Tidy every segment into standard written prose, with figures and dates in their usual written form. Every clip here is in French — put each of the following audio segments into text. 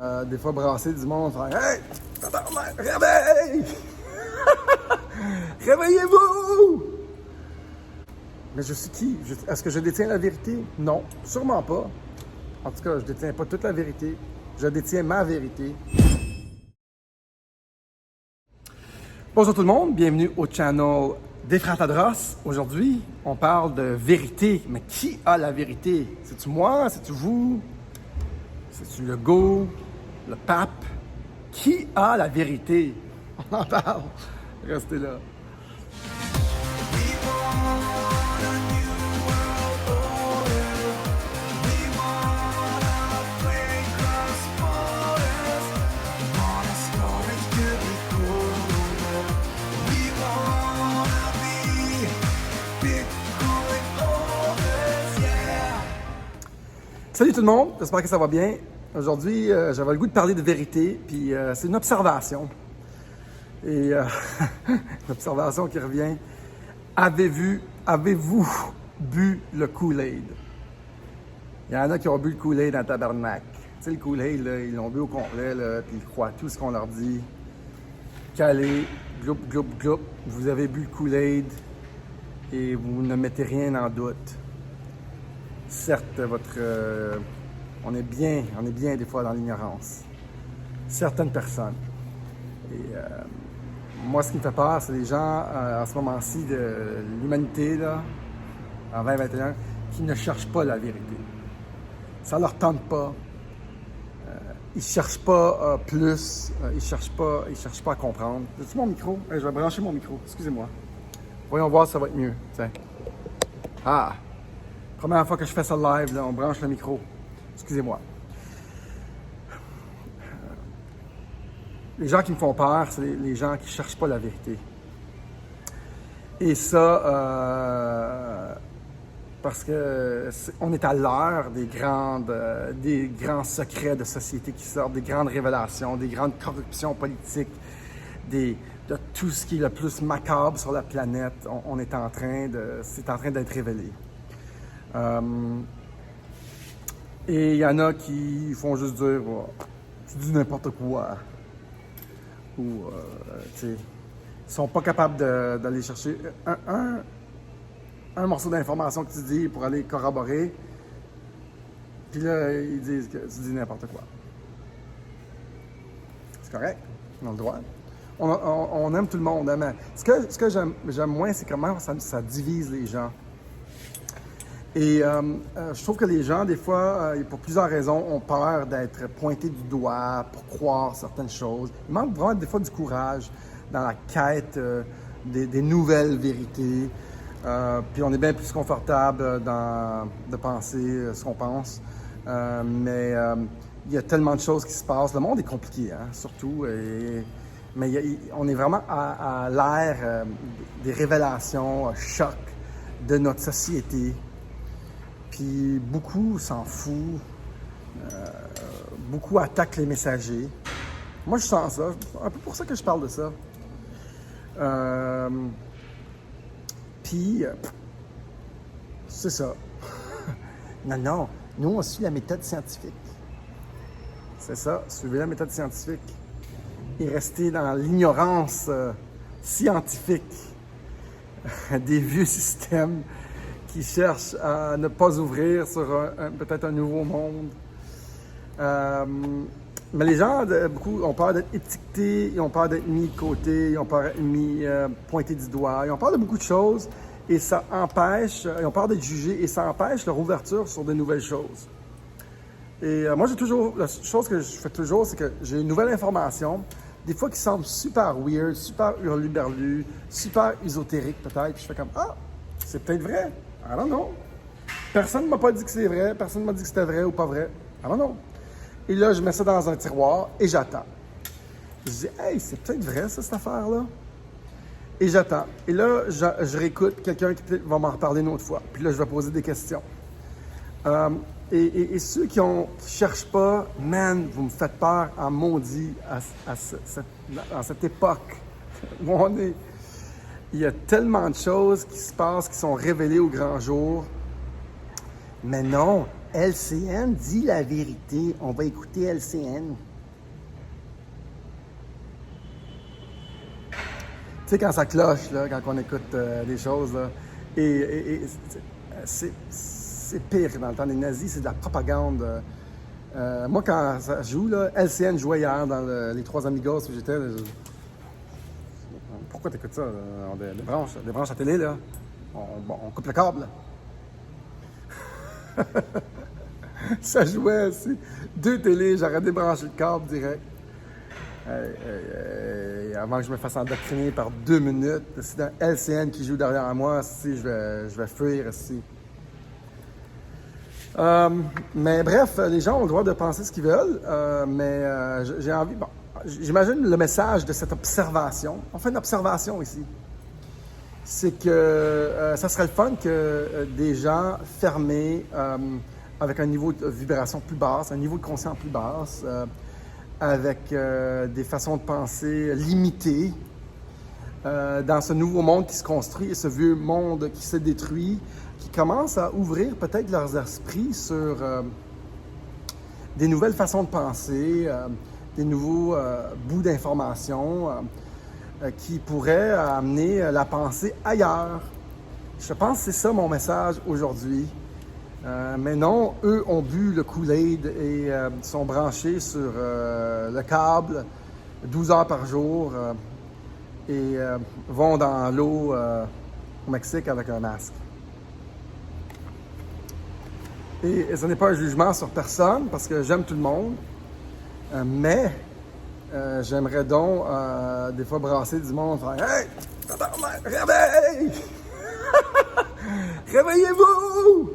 Des fois, brasser du monde, faire Hey! Tabarnak, réveille! Réveillez-vous! Mais je suis qui? Est-ce que je détiens la vérité? Non, sûrement pas. En tout cas, je détiens pas toute la vérité. Je détiens ma vérité. Bonjour tout le monde, bienvenue au channel des Frères Tadros. Aujourd'hui, on parle de vérité. Mais qui a la vérité? C'est-tu moi? C'est-tu vous? C'est-tu le go? Le pape? Qui a la vérité? On en parle. Restez là. Salut tout le monde, j'espère que ça va bien. Aujourd'hui, j'avais le goût de parler de vérité, puis c'est une observation. Et une observation qui revient. Avez-vous bu le Kool-Aid? Il y en a qui ont bu le Kool-Aid en tabarnak. Tu sais, le Kool-Aid, là, ils l'ont bu au complet, là, puis ils croient à tout ce qu'on leur dit. Calé, gloup, gloup, gloup. Vous avez bu le Kool-Aid et vous ne mettez rien en doute. Certes, on est bien des fois dans l'ignorance. Certaines personnes. Et moi, ce qui me fait peur, c'est les gens, en ce moment-ci, de l'humanité, là, en 2021, qui ne cherchent pas la vérité. Ça leur tente pas. Ils cherchent pas plus. Ils cherchent pas à comprendre. As-tu mon micro? Je vais brancher mon micro. Excusez-moi. Voyons voir si ça va être mieux. Tiens. Ah! Première fois que je fais ça live, là, on branche le micro. Excusez-moi. Les gens qui me font peur, c'est les gens qui ne cherchent pas la vérité. Et ça, parce que on est à l'heure des grands secrets de société qui sortent, des grandes révélations, des grandes corruptions politiques, de tout ce qui est le plus macabre sur la planète. C'est en train d'être révélé. Et il y en a qui font juste dire oh, tu dis n'importe quoi. Ou, tu sais, ils sont pas capables d'aller chercher un morceau d'information que tu dis pour aller corroborer. Puis là, ils disent que tu dis n'importe quoi. C'est correct, on a le droit. On aime tout le monde. Mais ce que j'aime moins, c'est comment ça divise les gens. Et je trouve que les gens, des fois, pour plusieurs raisons, ont peur d'être pointés du doigt pour croire certaines choses. Il manque vraiment des fois du courage dans la quête des nouvelles vérités. Puis on est bien plus confortable de penser ce qu'on pense. Mais il y a tellement de choses qui se passent. Le monde est compliqué, hein, surtout. Mais on est vraiment à l'ère des révélations chocs de notre société. Puis beaucoup s'en foutent, beaucoup attaquent les messagers. Moi, je sens ça. C'est un peu pour ça que je parle de ça. Puis, c'est ça. Non. Nous, on suit la méthode scientifique. C'est ça. Suivez la méthode scientifique. Et restez dans l'ignorance scientifique des vieux systèmes qui cherchent à ne pas ouvrir sur peut-être un nouveau monde. Mais les gens, beaucoup, ont peur d'être étiquetés, ils ont peur d'être mis de côté, ils ont peur d'être mis pointés du doigt, ils ont peur de beaucoup de choses et ça empêche, ils ont peur d'être jugés et ça empêche leur ouverture sur de nouvelles choses. Et moi, la chose que je fais toujours, c'est que j'ai une nouvelle information, des fois qui semble super weird, super hurluberlu, super ésotérique peut-être, puis je fais comme « Ah, c'est peut-être vrai ». I don't know. Personne ne m'a pas dit que c'est vrai. Personne ne m'a dit que c'était vrai ou pas vrai. I don't know. Et là, je mets ça dans un tiroir et j'attends. Je dis, hey, c'est peut-être vrai, ça, cette affaire-là. Et j'attends. Et là, je réécoute quelqu'un qui va m'en reparler une autre fois. Puis là, je vais poser des questions. Et ceux qui cherchent pas, man, vous me faites peur en maudit à cette époque où on est. Il y a tellement de choses qui se passent, qui sont révélées au grand jour. Mais non, LCN dit la vérité. On va écouter LCN. sais, quand ça cloche, là, quand on écoute des choses, là, et c'est pire que dans le temps des nazis, c'est de la propagande. Moi, quand ça joue, là, LCN jouait hier dans les Trois Amigos où j'étais. Pourquoi t'écoutes ça? Des branches à télé, là. On coupe le câble, là. Ça jouait aussi. 2 télés, j'aurais débranché le câble direct. Avant que je me fasse endoctriner par 2 minutes, c'est dans LCN qui joue derrière moi, si je vais fuir ici. Mais bref, les gens ont le droit de penser ce qu'ils veulent, mais j'ai envie... Bon, j'imagine le message de cette observation. On fait une observation ici. C'est que ça serait le fun que des gens fermés, avec un niveau de vibration plus basse, un niveau de conscience plus basse, avec des façons de penser limitées, dans ce nouveau monde qui se construit et ce vieux monde qui se détruit, qui commencent à ouvrir peut-être leurs esprits sur des nouvelles façons de penser, des nouveaux bouts d'informations qui pourraient amener la pensée ailleurs. Je pense que c'est ça mon message aujourd'hui. Mais non, eux ont bu le Kool-Aid et sont branchés sur le câble 12 heures par jour et vont dans l'eau au Mexique avec un masque. Et ce n'est pas un jugement sur personne parce que j'aime tout le monde, mais j'aimerais donc des fois brasser du monde, faire « Hey! Réveille! Réveillez-vous! »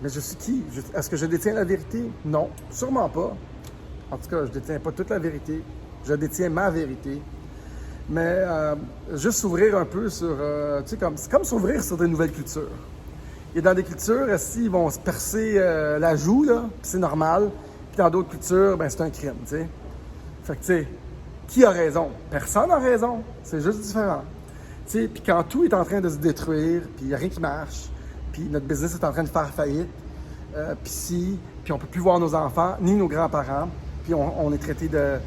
Mais je suis qui? Est-ce que je détiens la vérité? Non, sûrement pas. En tout cas, je ne détiens pas toute la vérité. Je détiens ma vérité. Mais juste s'ouvrir un peu sur... tu sais, c'est comme s'ouvrir sur des nouvelles cultures. Et dans des cultures, ils vont se percer la joue, là, puis c'est normal. Puis dans d'autres cultures, ben c'est un crime, tu sais. Fait que, tu sais, qui a raison? Personne n'a raison. C'est juste différent. Tu sais, puis quand tout est en train de se détruire, puis il n'y a rien qui marche, puis notre business est en train de faire faillite, puis on ne peut plus voir nos enfants, ni nos grands-parents, puis on est traité de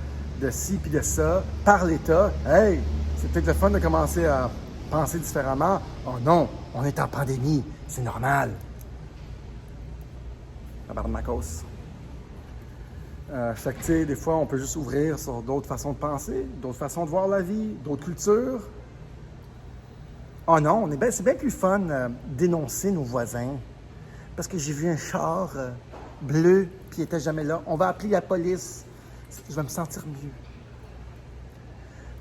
ci puis de ça par l'État, hey, c'est peut-être le fun de commencer à penser différemment. Oh non, on est en pandémie, c'est normal. Tabarnakos. Fait que, tu sais, des fois, on peut juste ouvrir sur d'autres façons de penser, d'autres façons de voir la vie, d'autres cultures. Oh non, c'est bien plus fun d'énoncer nos voisins. Parce que j'ai vu un char bleu, puis il n'était jamais là. On va appeler la police. Je vais me sentir mieux.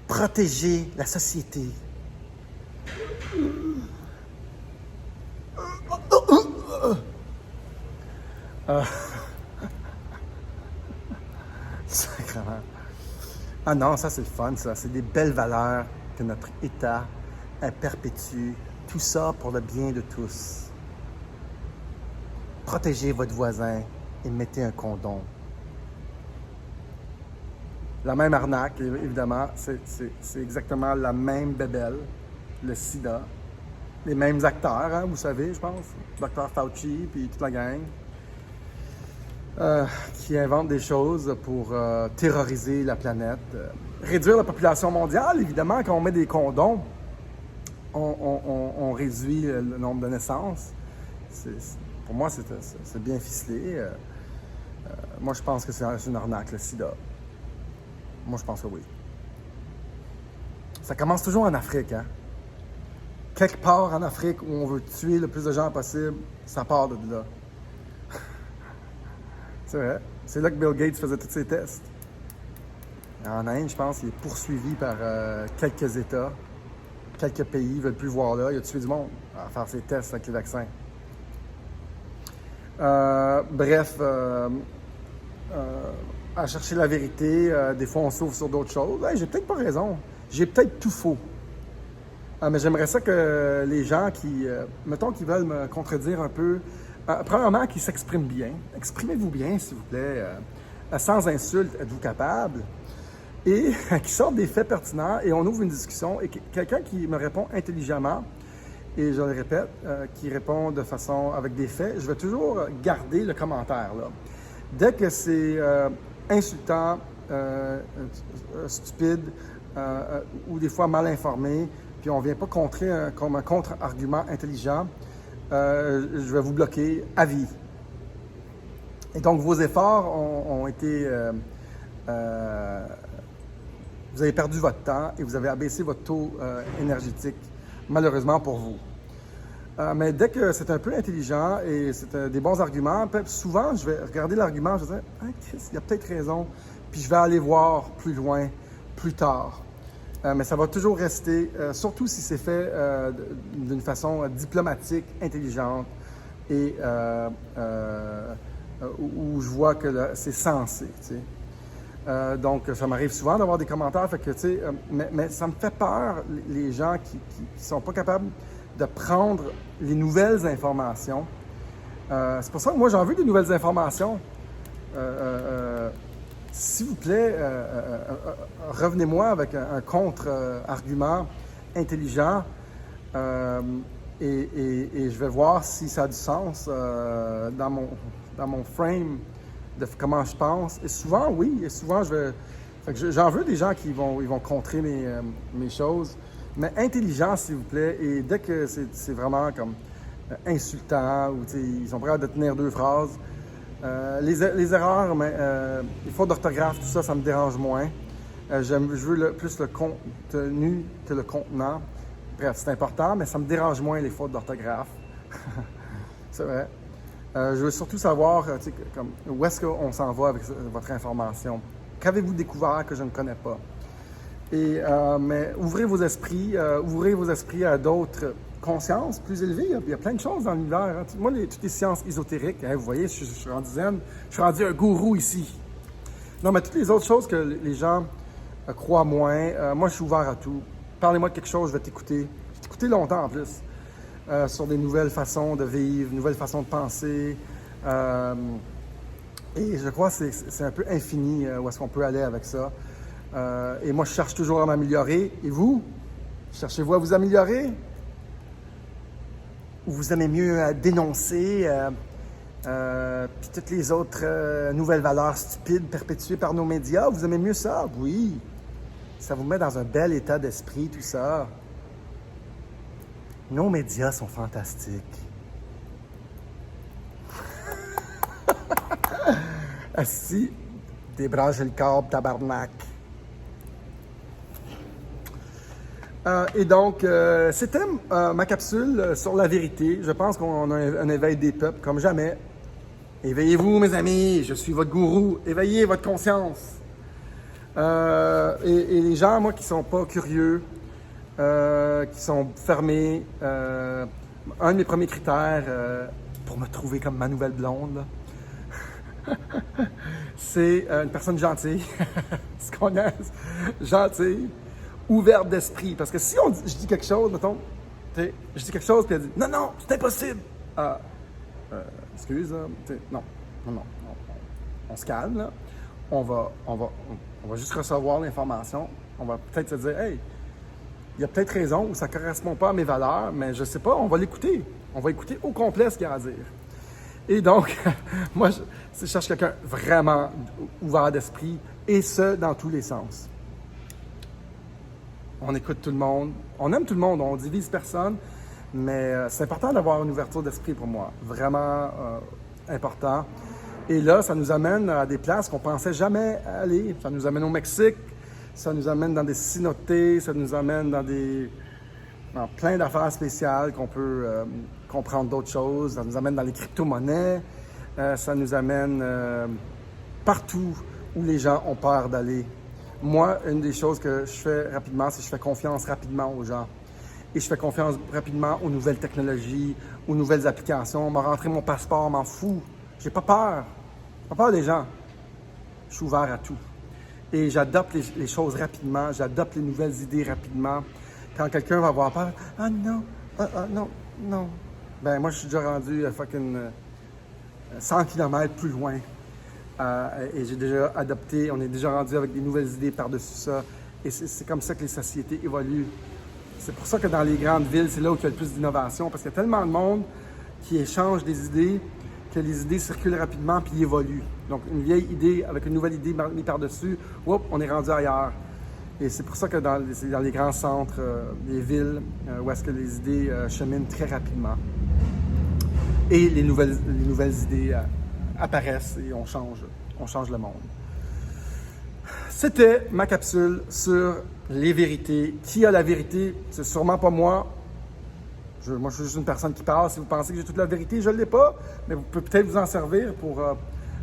Protéger la société. Sacrément. Ah non, ça c'est le fun, ça. C'est des belles valeurs que notre État perpétue. Tout ça pour le bien de tous. Protégez votre voisin et mettez un condom. La même arnaque, évidemment, c'est exactement la même bébelle, le sida. Les mêmes acteurs, hein, vous savez, je pense. Dr Fauci, puis toute la gang. Qui inventent des choses pour terroriser la planète. Réduire la population mondiale, évidemment, quand on met des condoms, on réduit le nombre de naissances. Pour moi, c'est bien ficelé. Moi, je pense que c'est une arnaque, le sida. Moi, je pense que oui. Ça commence toujours en Afrique, hein? Quelque part en Afrique où on veut tuer le plus de gens possible, ça part de là. C'est vrai. C'est là que Bill Gates faisait tous ses tests. En Inde, je pense, il est poursuivi par quelques États. Quelques pays ne veulent plus voir là. Il a tué du monde à faire ses tests avec les vaccins. Bref, à chercher la vérité, des fois on s'ouvre sur d'autres choses. Hey, j'ai peut-être pas raison. J'ai peut-être tout faux. Mais j'aimerais ça que les gens qui, mettons, qui veulent me contredire un peu, premièrement, qu'ils s'expriment bien. Exprimez-vous bien, s'il vous plaît. Sans insulte, êtes-vous capable? Et qui sortent des faits pertinents et on ouvre une discussion. Et quelqu'un qui me répond intelligemment, et je le répète, qui répond de façon avec des faits, je vais toujours garder le commentaire, là. Dès que c'est insultant, stupides ou des fois mal informés, puis on ne vient pas contrer comme un contre-argument intelligent, je vais vous bloquer à vie. Et donc, vos efforts ont été... vous avez perdu votre temps et vous avez abaissé votre taux énergétique, malheureusement pour vous. Mais dès que c'est un peu intelligent et c'est des bons arguments, souvent, je vais regarder l'argument, je vais dire « Ah, Chris, il y a peut-être raison », puis je vais aller voir plus loin, plus tard. Mais ça va toujours rester, surtout si c'est fait d'une façon diplomatique, intelligente et où je vois que c'est sensé, tu sais. Donc, ça m'arrive souvent d'avoir des commentaires, fait que, tu sais, mais ça me fait peur, les gens qui sont pas capables de prendre les nouvelles informations. C'est pour ça que moi, j'en veux des nouvelles informations. S'il vous plaît, revenez-moi avec un contre-argument intelligent et je vais voir si ça a du sens dans mon frame de comment je pense. Et souvent, oui, et souvent, j'en veux des gens qui vont contrer mes choses. Mais intelligent, s'il vous plaît, et dès que c'est vraiment comme insultant ou ils sont prêts à tenir deux phrases, les erreurs, les fautes d'orthographe, tout ça, ça me dérange moins. Je veux plus le contenu que le contenant. Bref, c'est important, mais ça me dérange moins les fautes d'orthographe. C'est vrai. Je veux surtout savoir où est-ce qu'on s'en va avec votre information. Qu'avez-vous découvert que je ne connais pas? Mais ouvrez vos esprits à d'autres consciences plus élevées. Il y a plein de choses dans l'univers. Hein. Moi, toutes les sciences ésotériques, hein, vous voyez, je suis rendu zen, je suis rendu un gourou ici. Non, mais toutes les autres choses que les gens croient moins, moi, je suis ouvert à tout. Parlez-moi de quelque chose, je vais t'écouter. Je vais t'écouter longtemps en plus, sur des nouvelles façons de vivre, nouvelles façons de penser. Et je crois que c'est un peu infini où est-ce qu'on peut aller avec ça. Et moi, je cherche toujours à m'améliorer. Et vous? Cherchez-vous à vous améliorer? Ou vous aimez mieux dénoncer puis toutes les autres nouvelles valeurs stupides perpétuées par nos médias? Vous aimez mieux ça? Oui. Ça vous met dans un bel état d'esprit, tout ça. Nos médias sont fantastiques. Assis, débranche le câble, tabarnak. Et donc, c'était ma capsule sur la vérité. Je pense qu'on a un éveil des peuples comme jamais. Éveillez-vous, mes amis, je suis votre gourou. Éveillez votre conscience. Et les gens, moi, qui sont pas curieux, qui sont fermés, un de mes premiers critères pour me trouver comme ma nouvelle blonde, c'est une personne gentille, ce qu'on a, gentille, ouverte d'esprit. Parce que si je dis quelque chose, mettons, je dis quelque chose, puis elle dit « Non, non, c'est impossible! » Excuse, non, on se calme, là. On va juste recevoir l'information. On va peut-être se dire « Hey, il y a peut-être raison ou ça ne correspond pas à mes valeurs, mais je ne sais pas, on va l'écouter. On va écouter au complet ce qu'il y a à dire. » Et donc, moi, je cherche quelqu'un vraiment ouvert d'esprit, et ce, dans tous les sens. On écoute tout le monde, on aime tout le monde, on divise personne, mais c'est important d'avoir une ouverture d'esprit pour moi, vraiment important. Et là, ça nous amène à des places qu'on pensait jamais aller. Ça nous amène au Mexique, ça nous amène dans des cinotés, ça nous amène dans plein d'affaires spéciales qu'on peut comprendre d'autres choses. Ça nous amène dans les crypto-monnaies, ça nous amène partout où les gens ont peur d'aller. Moi, une des choses que je fais rapidement, c'est que je fais confiance rapidement aux gens. Et je fais confiance rapidement aux nouvelles technologies, aux nouvelles applications. On m'a rentré mon passeport, m'en fous. J'ai pas peur. J'ai pas peur des gens. Je suis ouvert à tout. Et j'adopte les choses rapidement. J'adopte les nouvelles idées rapidement. Quand quelqu'un va avoir peur, « Ah non, non. » Ben moi, je suis déjà rendu à fucking 100 km plus loin. Et j'ai déjà adopté, on est déjà rendu avec des nouvelles idées par-dessus ça. Et c'est comme ça que les sociétés évoluent. C'est pour ça que dans les grandes villes, c'est là où il y a le plus d'innovation, parce qu'il y a tellement de monde qui échange des idées que les idées circulent rapidement puis évoluent. Donc, une vieille idée avec une nouvelle idée mise par-dessus, on est rendu ailleurs. Et c'est pour ça que dans les grands centres, les villes, où est-ce que les idées cheminent très rapidement. Et les nouvelles idées apparaissent et on change le monde. C'était ma capsule sur les vérités. Qui a la vérité? C'est sûrement pas moi. Moi, je suis juste une personne qui parle. Si vous pensez que j'ai toute la vérité, je ne l'ai pas. Mais vous pouvez peut-être vous en servir pour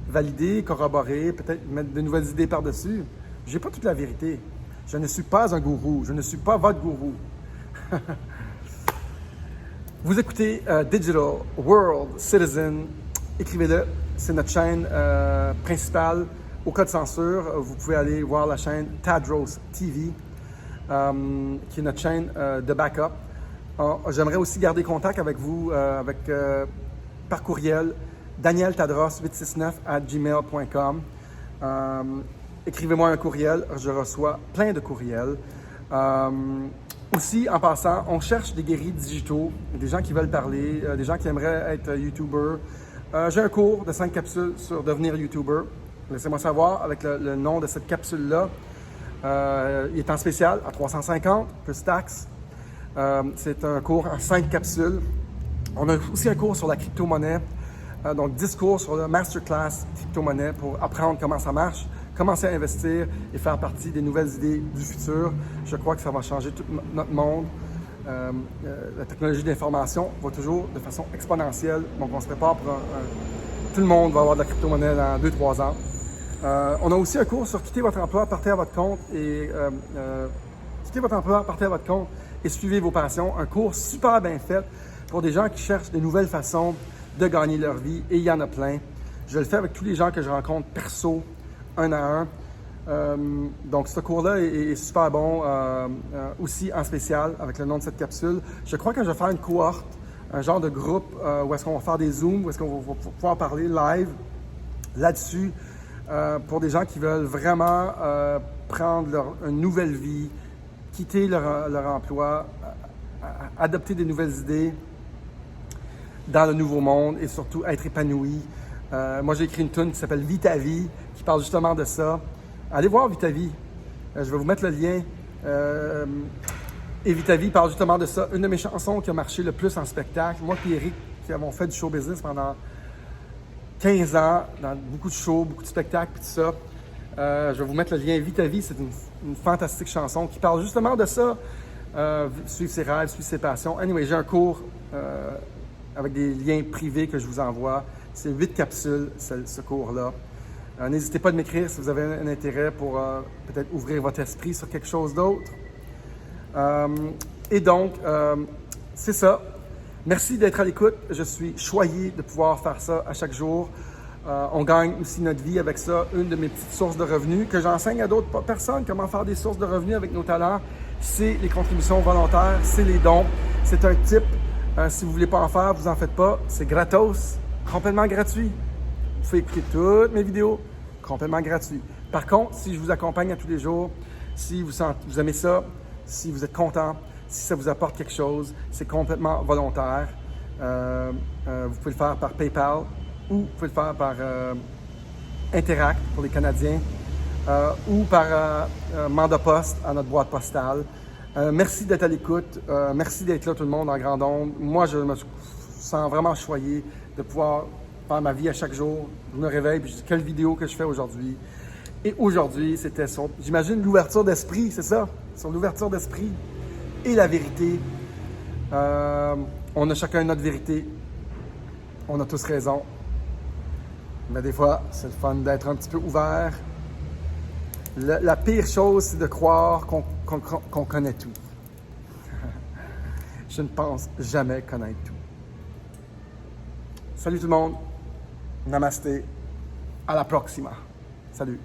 valider, corroborer, peut-être mettre de nouvelles idées par-dessus. Je n'ai pas toute la vérité. Je ne suis pas un gourou. Je ne suis pas votre gourou. Vous écoutez Digital World Citizen. Écrivez-le. C'est notre chaîne principale. Au cas de censure, vous pouvez aller voir la chaîne Tadros TV, qui est notre chaîne de backup. J'aimerais aussi garder contact avec vous par courriel, danieltadros869@gmail.com. Écrivez-moi un courriel, je reçois plein de courriels. Aussi, en passant, on cherche des guéris digitaux, des gens qui veulent parler, des gens qui aimeraient être YouTubers. J'ai un cours de 5 capsules sur devenir YouTuber. Laissez-moi savoir avec le nom de cette capsule-là. Il est en spécial à 350 plus taxes. C'est un cours en 5 capsules. On a aussi un cours sur la crypto-monnaie. Donc 10 cours sur le masterclass crypto-monnaie pour apprendre comment ça marche, commencer à investir et faire partie des nouvelles idées du futur. Je crois que ça va changer tout notre monde. La technologie d'information va toujours de façon exponentielle. Donc on se prépare pour tout le monde va avoir de la crypto-monnaie dans 2-3 ans. On a aussi un cours sur quitter votre emploi, partez à votre compte et suivez vos passions. Un cours super bien fait pour des gens qui cherchent de nouvelles façons de gagner leur vie et il y en a plein. Je le fais avec tous les gens que je rencontre perso, un à un. Donc ce cours-là est super bon, aussi en spécial avec le nom de cette capsule. Je crois que je vais faire une cohorte, un genre de groupe où est-ce qu'on va faire des Zooms, où est-ce qu'on va pouvoir parler live là-dessus. Pour des gens qui veulent vraiment prendre une nouvelle vie, quitter leur emploi, adopter des nouvelles idées dans le nouveau monde et surtout être épanoui. Moi, j'ai écrit une tune qui s'appelle « Vis ta vie » qui parle justement de ça. Allez voir « Vis ta vie ». Je vais vous mettre le lien. Et « Vis ta vie » parle justement de ça. Une de mes chansons qui a marché le plus en spectacle. Moi et Eric, qui avons fait du show business pendant 15 ans, dans beaucoup de shows, beaucoup de spectacles, puis tout ça. Je vais vous mettre le lien. Vis ta vie, c'est une fantastique chanson qui parle justement de ça. Suivre ses rêves, suivre ses passions. Anyway, j'ai un cours avec des liens privés que je vous envoie. C'est 8 capsules, ce cours-là. N'hésitez pas à m'écrire si vous avez un intérêt pour peut-être ouvrir votre esprit sur quelque chose d'autre. Et donc, c'est ça. Merci d'être à l'écoute. Je suis choyé de pouvoir faire ça à chaque jour. On gagne aussi notre vie avec ça. Une de mes petites sources de revenus que j'enseigne à d'autres personnes comment faire des sources de revenus avec nos talents, c'est les contributions volontaires, c'est les dons. C'est un type. Si vous ne voulez pas en faire, vous n'en faites pas. C'est gratos, complètement gratuit. Vous pouvez écouter toutes mes vidéos, complètement gratuit. Par contre, si je vous accompagne à tous les jours, si vous aimez ça, si vous êtes content, si ça vous apporte quelque chose, c'est complètement volontaire. Vous pouvez le faire par PayPal ou vous pouvez le faire par Interact pour les Canadiens ou par mandat poste à notre boîte postale. Merci d'être à l'écoute. Merci d'être là tout le monde en grand nombre. Moi, je me sens vraiment choyé de pouvoir faire ma vie à chaque jour. Je me réveille et je dis quelle vidéo que je fais aujourd'hui. Et aujourd'hui, c'était sur, j'imagine, l'ouverture d'esprit, c'est ça? Sur l'ouverture d'esprit et la vérité. On a chacun notre vérité. On a tous raison. Mais des fois, c'est le fun d'être un petit peu ouvert. La pire chose, c'est de croire qu'on connaît tout. Je ne pense jamais connaître tout. Salut tout le monde. Namasté. À la proxima. Salut.